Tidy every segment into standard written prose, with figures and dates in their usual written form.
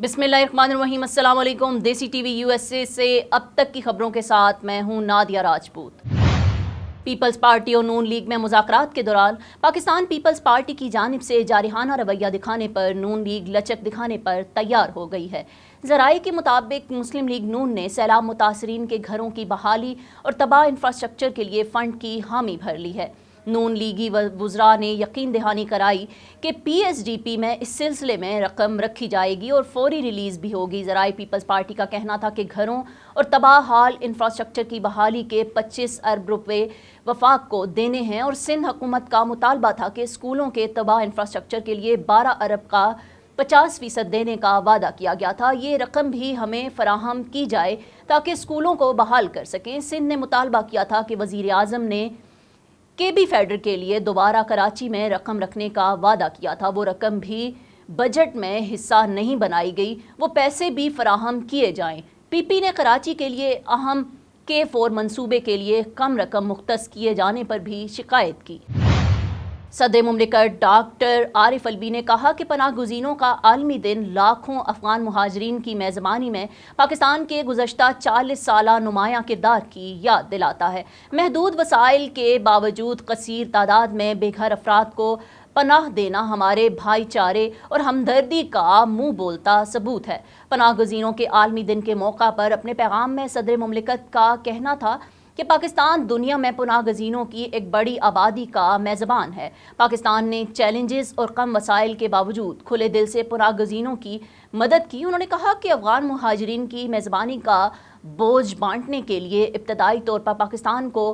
बिस्मिल्लाहिर्रहमानिर्रहीम। अस्सलाम वालेकुम। देसी टीवी यूएसए से अब तक की खबरों के साथ मैं हूं नादिया राजपूत। पीपल्स पार्टी और नून लीग में मुज़ाकरात के दौरान पाकिस्तान पीपल्स पार्टी की जानिब से जारिहाना रवैया दिखाने पर नून लीग लचक दिखाने पर तैयार हो गई है। ज़राए के मुताबिक मुस्लिम लीग नून ने सैलाब मुतासरीन के घरों की बहाली और तबाह इंफ्रास्ट्रक्चर के लिए फ़ंड की हामी भर ली है। नून लीगी वज़रा ने यकीन दहानी कराई कि पीएसडीपी में इस सिलसिले में रकम रखी जाएगी और फौरी रिलीज़ भी होगी। ज़राए पीपल्स पार्टी का कहना था कि घरों और तबाह हाल इंफ्रास्ट्रक्चर की बहाली के 25 अरब रुपए वफाक को देने हैं और सिंध हुकूमत का मुतालबा था कि स्कूलों के तबाह इंफ्रास्ट्रक्चर के लिए 12 अरब का 50% देने का वादा किया गया था। ये रकम भी हमें फराहम की जाए ताकि स्कूलों को बहाल कर सकें। सिंध ने मुतालबा किया था कि वज़ीर आज़म ने केबी फेडर के लिए दोबारा कराची में रकम रखने का वादा किया था। वो रकम भी बजट में हिस्सा नहीं बनाई गई, वो पैसे भी फराहम किए जाएं। पीपी ने कराची के लिए अहम K4 मंसूबे के लिए कम रकम मुख्तस किए जाने पर भी शिकायत की। सदर मुमलिकत डॉक्टर आरिफ अलवी ने कहा कि पनाह गुज़ीनों का आलमी दिन लाखों अफ़गान मुहाजिरीन की मेज़बानी में पाकिस्तान के गुज़श्ता 40 साला नुमायाँ किरदार की याद दिलाता है। महदूद वसाइल के बावजूद कसीर तादाद में बेघर अफराद को पनाह देना हमारे भाईचारे और हमदर्दी का मुँह बोलता सबूत है। पनाह गुज़ीनों के आलमी दिन के मौका पर अपने पैगाम में सदर मुमलिकत का कहना था कि पाकिस्तान दुनिया में पनाह गज़ीनों की एक बड़ी आबादी का मेज़बान है। पाकिस्तान ने चैलेंजेस और कम वसाइल के बावजूद खुले दिल से पनाह गज़ीनों की मदद की। उन्होंने कहा कि अफ़गान मुहाजिरीन की मेज़बानी का बोझ बांटने के लिए इब्तदाई तौर पर पाकिस्तान को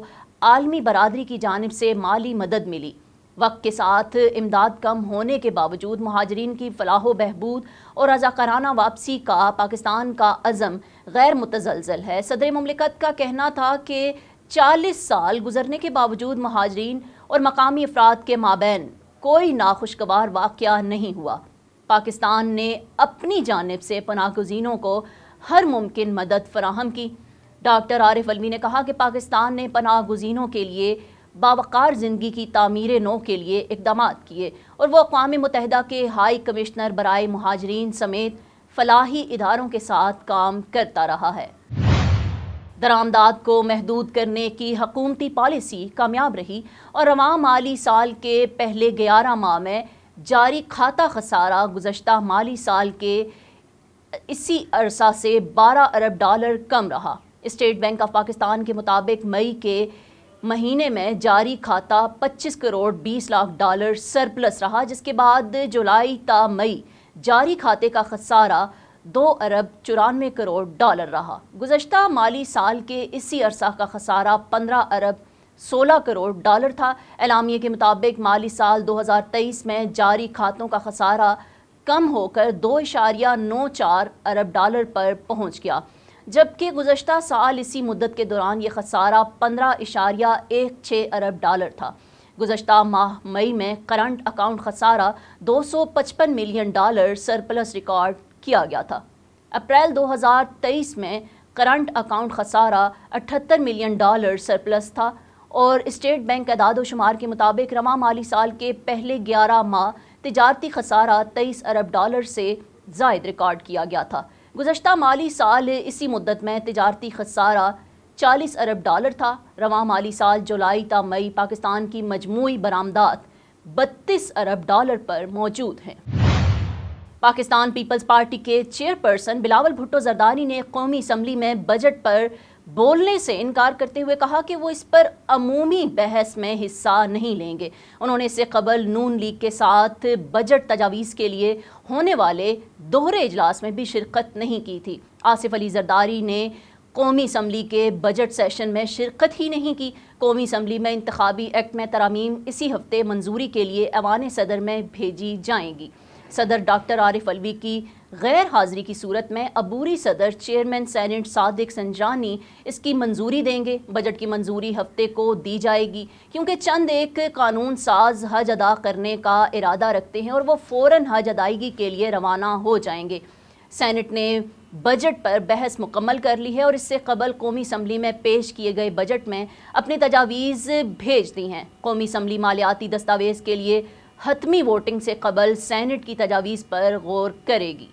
आलमी बरादरी की जानिब से माली मदद मिली। वक्त के साथ इमदाद कम होने के बावजूद मुहाजिरीन की फलाह बहबूद और रज़ाकाराना वापसी का पाकिस्तान का अज़म गैर मुतज़लज़ल है। सदर मुमलिकत का कहना था कि 40 साल गुजरने के बावजूद मुहाजिरीन और मकामी अफराद के माबैन कोई नाखुशगवार वाक़या नहीं हुआ। पाकिस्तान ने अपनी जानिब से पनाह गुज़ीनों को हर मुमकिन मदद फराहम की। डॉक्टर आरिफ अलवी ने कहा कि पाकिस्तान ने पनाह गुज़ीनों के लिए बावकार ज़िंदगी की तामीर नौ के लिए इक़दामात किए और वो अक़वाम मुत्तहिदा के हाई कमिश्नर बराए मुहाजिरीन समेत फलाही इदारों के साथ काम करता रहा है। दरामदाद को महदूद करने की हुकूमती पॉलिसी कामयाब रही और रवां माली साल के पहले 11 माह में जारी खाता खसारा गुज़श्ता माली साल के इसी अरसा से 12 अरब डॉलर कम रहा। स्टेट बैंक ऑफ पाकिस्तान के मुताबिक मई के महीने में जारी खाता 25 करोड़ 20 लाख डॉलर सरप्लस रहा, जिसके बाद जुलाई ता मई जारी खाते का खसारा 2 अरब 94 करोड़ डॉलर रहा। गुज़श्ता माली साल के इसी अरसा का खसारा 15 अरब 16 करोड़ डॉलर था। एलामिये के मुताबिक माली साल 2023 में जारी खातों का खसारा कम होकर 2.94 अरब डॉलर पर पहुँच गया, जबकि गुज़श्ता साल इसी मुद्दत के दौरान ये खसारा 15.16 अरब डॉलर था। गुज़श्ता माह मई में करंट अकाउंट खसारा 255 मिलियन डॉलर सरप्लस रिकॉर्ड किया गया था। अप्रैल 2023 में करंट अकाउंट खसारा 78 मिलियन डॉलर सरप्लस था और स्टेट बैंक अदाद शुमार के मुताबिक रवां माली साल के पहले 11 माह तिजारती खसारा 23 अरब डॉलर से ज़ायद रिकॉर्ड किया गया था। गुज़श्ता माली साल इसी मुद्दत में तिजारती खसारा 40 अरब डॉलर था। रवां माली साल जुलाई ता मई पाकिस्तान की मजमूई बरामदात 32 अरब डॉलर पर मौजूद हैं। पाकिस्तान पीपल्स पार्टी के चेयरपर्सन बिलावल भुट्टो जरदारी ने कौमी असम्बली में बजट पर बोलने से इनकार करते हुए कहा कि वो इस पर अमूमी बहस में हिस्सा नहीं लेंगे। उन्होंने इससे कबल नून लीग के साथ बजट तजावीज़ के लिए होने वाले दोहरे इजलास में भी शिरकत नहीं की थी। आसिफ अली जरदारी ने कौमी असम्बली के बजट सेशन में शिरकत ही नहीं की। कौमी असम्बली में इंतखाबी एक्ट में तरामीम इसी हफ्ते मंजूरी के लिए ऐवान सदर में भेजी जाएंगी। सदर डॉक्टर आरिफ अलवी की गैर हाज़िरी की सूरत में अबूरी सदर चेयरमैन सेनेट सादिक संजानी इसकी मंजूरी देंगे। बजट की मंजूरी हफ्ते को दी जाएगी क्योंकि चंद एक कानून साज हज अदा करने का इरादा रखते हैं और वो फ़ौरन हज अदायगी के लिए रवाना हो जाएंगे। सेनेट ने बजट पर बहस मुकम्मल कर ली है और इससे कबल कौमी असम्बली में पेश किए गए बजट में अपनी तजावीज़ भेज दी हैं। कौमी असम्बली मालियाती दस्तावेज़ के लिए हतमी वोटिंग से कबल सेनेट की तजावीज़ पर गौर करेगी।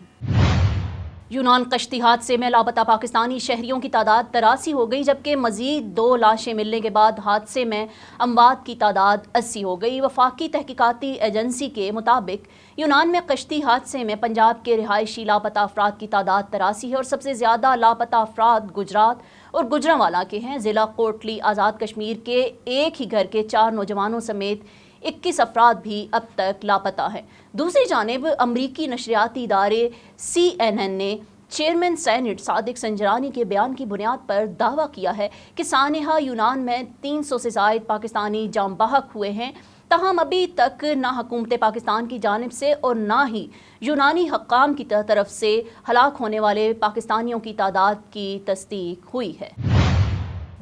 یونان کشتی حادثے میں لاپتہ پاکستانی شہریوں کی تعداد 83 ہو گئی، جبکہ مزید 2 لاشیں ملنے کے بعد حادثے میں اموات کی تعداد 80 ہو گئی۔ وفاقی تحقیقاتی ایجنسی کے مطابق یونان میں کشتی حادثے میں پنجاب کے رہائشی لاپتہ افراد کی تعداد 83 ہے اور سب سے زیادہ لاپتہ افراد گجرات اور گوجرانوالا کے ہیں۔ ضلع کوٹلی آزاد کشمیر کے ایک ہی گھر کے 4 نوجوانوں سمیت 21 افراد بھی اب تک لاپتہ ہیں۔ دوسری جانب امریکی نشریاتی ادارے CNN نے چیئرمین سینٹ صادق سنجرانی کے بیان کی بنیاد پر دعویٰ کیا ہے کہ سانحہ یونان میں 300 سے زائد پاکستانی جاں بحق ہوئے ہیں، تاہم ابھی تک نہ حکومت پاکستان کی جانب سے اور نہ ہی یونانی حکام کی طرف سے ہلاک ہونے والے پاکستانیوں کی تعداد کی تصدیق ہوئی ہے۔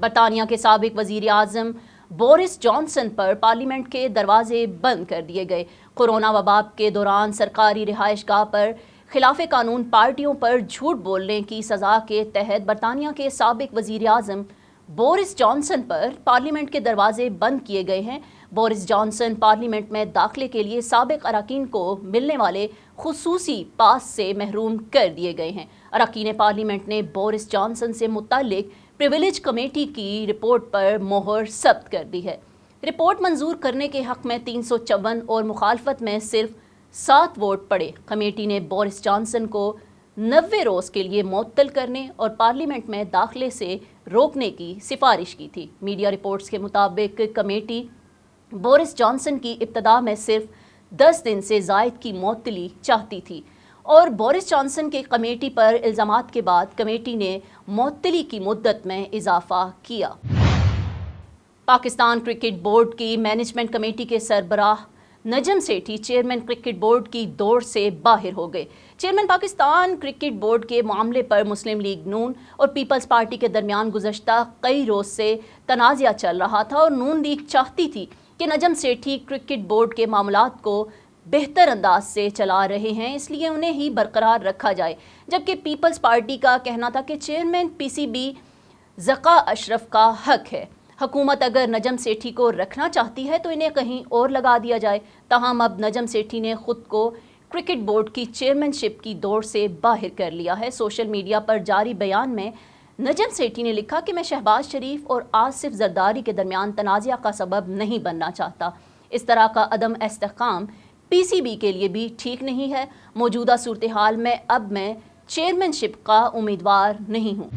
برطانیہ کے سابق وزیر اعظم بورس جانسن پر پارلیمنٹ کے دروازے بند کر دیے گئے۔ کورونا وبا کے دوران سرکاری رہائش گاہ پر خلاف قانون پارٹیوں پر جھوٹ بولنے کی سزا کے تحت برطانیہ کے سابق وزیر اعظم بورس جانسن پر پارلیمنٹ کے دروازے بند کیے گئے ہیں۔ بورس جانسن پارلیمنٹ میں داخلے کے لیے سابق اراکین کو ملنے والے خصوصی پاس سے محروم کر دیے گئے ہیں۔ اراکین پارلیمنٹ نے بورس جانسن سے متعلق پریویلیج کمیٹی کی رپورٹ پر مہر ثبت کر دی ہے۔ رپورٹ منظور کرنے کے حق میں 354 اور مخالفت میں صرف 7 ووٹ پڑے۔ کمیٹی نے بورس جانسن کو 90 روز کے لیے معطل کرنے اور پارلیمنٹ میں داخلے سے روکنے کی سفارش کی تھی۔ میڈیا رپورٹس کے مطابق کمیٹی بورس جانسن کی ابتدا میں صرف 10 دن سے زائد کی معطلی چاہتی تھی اور بورس جانسن کے کمیٹی پر الزامات کے بعد کمیٹی نے معطلی کی مدت میں اضافہ کیا۔ پاکستان کرکٹ بورڈ کی مینجمنٹ کمیٹی کے سربراہ Najam Sethi chairman cricket board کی دوڑ سے باہر ہو گئے۔ چیئرمین پاکستان کرکٹ بورڈ کے معاملے پر مسلم لیگ نون اور پیپلز پارٹی کے درمیان گزشتہ کئی روز سے تنازعہ چل رہا تھا اور نون لیگ چاہتی تھی کہ نجم سیٹھی کرکٹ بورڈ کے معاملات کو بہتر انداز سے چلا رہے ہیں، اس لیے انہیں ہی برقرار رکھا جائے، جبکہ پیپلز پارٹی کا کہنا تھا کہ چیئرمین PCB ذکا اشرف کا حق ہے۔ حکومت اگر نجم سیٹھی کو رکھنا چاہتی ہے تو انہیں کہیں اور لگا دیا جائے، تاہم اب نجم سیٹھی نے خود کو کرکٹ بورڈ کی چیئرمین شپ کی دوڑ سے باہر کر لیا ہے۔ سوشل میڈیا پر جاری بیان میں نجم سیٹھی نے لکھا کہ میں شہباز شریف اور آصف زرداری کے درمیان تنازعہ کا سبب نہیں بننا چاہتا۔ اس طرح کا عدم استحکام PCB کے لیے بھی ٹھیک نہیں ہے۔ موجودہ صورتحال میں اب میں چیئرمین شپ کا امیدوار نہیں ہوں۔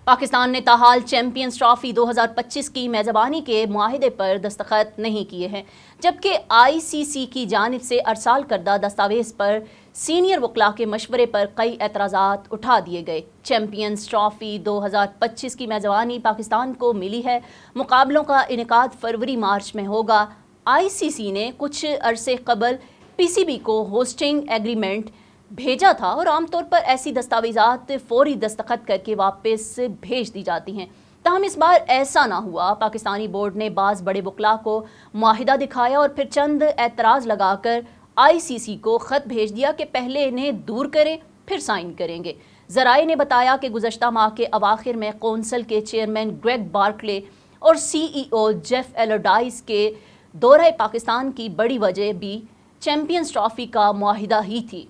پاکستان نے تاحال چیمپئنز ٹرافی 2025 کی میزبانی کے معاہدے پر دستخط نہیں کیے ہیں، جبکہ ICC کی جانب سے ارسال کردہ دستاویز پر سینئر وکلاء کے مشورے پر کئی اعتراضات اٹھا دیے گئے۔ چیمپئنز ٹرافی 2025 کی میزبانی پاکستان کو ملی ہے۔ مقابلوں کا انعقاد فروری مارچ میں ہوگا۔ ICC نے کچھ عرصے قبل PCB کو ہوسٹنگ ایگریمنٹ بھیجا تھا اور عام طور پر ایسی دستاویزات فوری دستخط کر کے واپس بھیج دی جاتی ہیں، تاہم اس بار ایسا نہ ہوا۔ پاکستانی بورڈ نے بعض بڑے وکلاء کو معاہدہ دکھایا اور پھر چند اعتراض لگا کر ICC کو خط بھیج دیا کہ پہلے انہیں دور کریں پھر سائن کریں گے۔ ذرائع نے بتایا کہ گزشتہ ماہ کے اواخر میں کونسل کے چیئرمین گریگ بارکلے اور CEO جیف ایلرڈائز کے دورہ پاکستان کی بڑی وجہ بھی چیمپئنز ٹرافی کا معاہدہ ہی تھی۔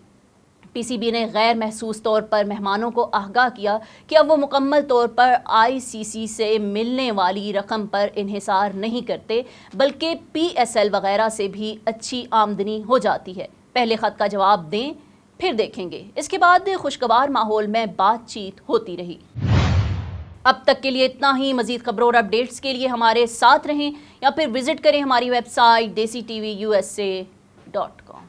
PCB نے غیر محسوس طور پر مہمانوں کو آگاہ کیا کہ اب وہ مکمل طور پر ICC سے ملنے والی رقم پر انحصار نہیں کرتے، بلکہ PSL وغیرہ سے بھی اچھی آمدنی ہو جاتی ہے۔ پہلے خط کا جواب دیں پھر دیکھیں گے۔ اس کے بعد خوشگوار ماحول میں بات چیت ہوتی رہی۔ اب تک کے لیے اتنا ہی۔ مزید خبروں اور اپڈیٹس کے لیے ہمارے ساتھ رہیں یا پھر وزٹ کریں ہماری ویب سائٹ desitvUSA.com۔